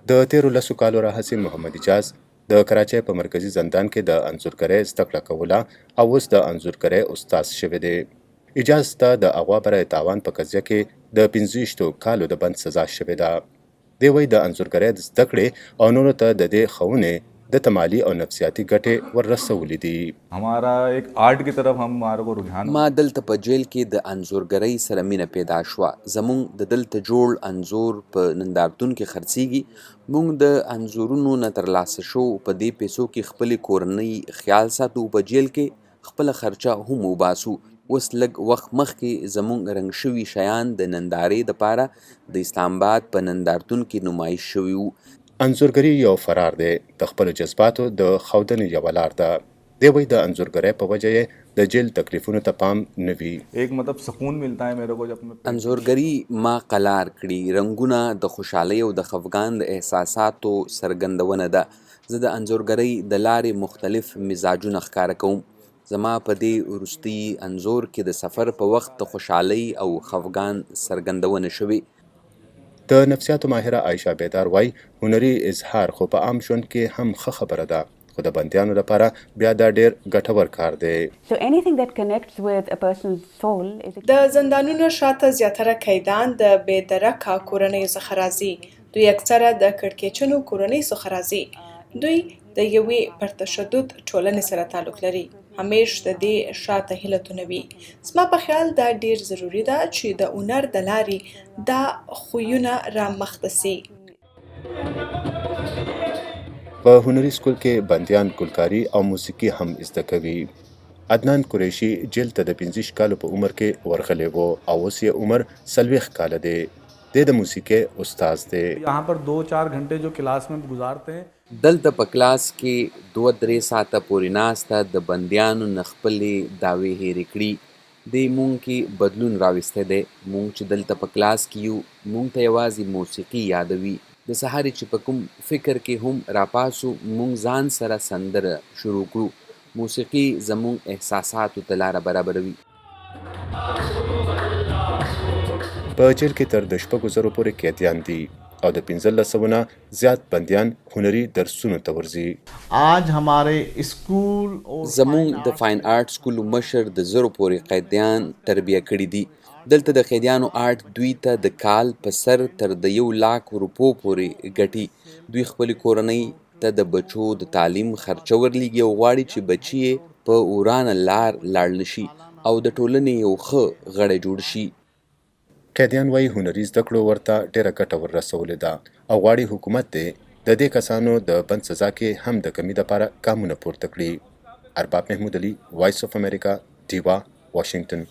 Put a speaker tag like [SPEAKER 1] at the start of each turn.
[SPEAKER 1] د 13 کالو راهیسې محمد اجاز د کراچۍ په مرکزي زندان کې د انځورګرۍ زده کړه کوله او اوس د انځورګرۍ استاد شوی دی. اجاز ته د اغوا برای تاوان په قضیه کې د 25 کالو د بند سزا شوې ده. دی وایي د انځورګرۍ د زده کړې او نورو ته د دې ښوونې د تمالي او نفسیاتي ګټې وررسولې دي.
[SPEAKER 2] हमारा एक आर्ट की तरफ हमारे को रुझान
[SPEAKER 3] ما دلته په جیل کې د انځورګرۍ سره مینه پیدا شوه. زمونږ د دلته جوړ انځور په نندارتون کې خرڅیږي. مونږ د انځورونو نه ترلاسه شو په دې پیسو کې خپلې کورنۍ خیال ساتو. په جیل کې خپله خرچه هم وباسو. اوس لږ وخت مخکې زمونږ رنګ شوي شیان د نندارې دپاره د اسلام آباد په نندارتون کې نمایش شوي وو.
[SPEAKER 1] انځورګري یو فرار دی د خپلو جذباتو د ښودنې یوه لار ده. دی وایي د انځورګرۍ په وجه یې د جیل تکلیفونو ته پام نه وي.
[SPEAKER 2] एक मतलब सुकून मिलता है मेरे को जब मैं
[SPEAKER 3] انځورګري ما قلار کړي. رنګونه د خوشحالۍ او د خفګان د احساساتو څرګندونه ده. زه د انځورګرۍ د لارې مختلف مزاجونه ښکاره کوم. زما په دې وروستي انځور کې د سفر په وخت د خوشحالۍ او خفګان څرګندونه شوې.
[SPEAKER 1] د نفسیاتو ماهره عایشه بیدار وایي هنري اظهار خو په عام ژوند کې هم ښه خبره ده، خو د بندیانو لپاره بیا دا ډیر ګټور کار دی.
[SPEAKER 4] So anything that connects with a person's soul is
[SPEAKER 5] د زندانونو شاته زیاتره قیدان د بې درکه کورنیو څخه راځي. دوی اکثره د کړکېچنو کورنیو څخه راځي. دوی د یوې پر تشدد ټولنې سره تعلق لري. همیش د دې شاته هیلتونه وي. زما په خیال دا ډیر ضروري ده چې د هنر د لارې دا خویونه رامخته سي.
[SPEAKER 1] په هنري سکول کې بندیان ګلکاري او موسیقي هم زده کوي. عدنان قریشي جیل ته د 15 کالو په عمر کې ورغلی و او اوس یې عمر 40 کاله دی. د موسیقي استاد دی.
[SPEAKER 2] यहाँ पर 2-4 घंटे जो क्लास में गुजारते हैं
[SPEAKER 3] دلته په کلاس کې 2-3 ساعته پورې ناسته د بندیانو نه خپلې دعوې هېرې کړي. دې مونږ کې بدلون راوستی دی. مونږ چې دلته په کلاس کې یو مونږ ته یوازې موسیقي یادوي. د سهارې چې په کوم فکر کې هم راپاسو مونږ ځان سره سندره شروع کړو. موسیقي زمونږ احساساتو ته لاره برابروي.
[SPEAKER 1] په جیل کې تر د 6,000 پورې قیدیان دي او د 1500 نه زیات بندیان هنري درسونو ته ورځي.
[SPEAKER 6] आज हमारे स्कूल और
[SPEAKER 3] زمونږ د فاین آرټ سکول مشر د 1000 پورې قیدیان تربیه کړي دي. دلته د قیدیانو آرټ دوی ته د کال په سر تر د 1,00,000 روپو پورې ګټي. دوی خپلې کورنۍ ته د بچو د تعلیم خرچه ورلیږي او غواړي چې بچي یې په ورانه لار لاړ نشي او د ټولنې یو ښه غړی جوړ شي.
[SPEAKER 1] قیدیان وایي هنري زده کړو ورته ډیره ګټه وررسولې ده او غواړي حکومت دې د دې کسانو د بند سزا کې هم د کمی لپاره ګامونه پورته کړي. ارباب محمود علي، وایس اف امریکا، ډیوا، واشنگټن.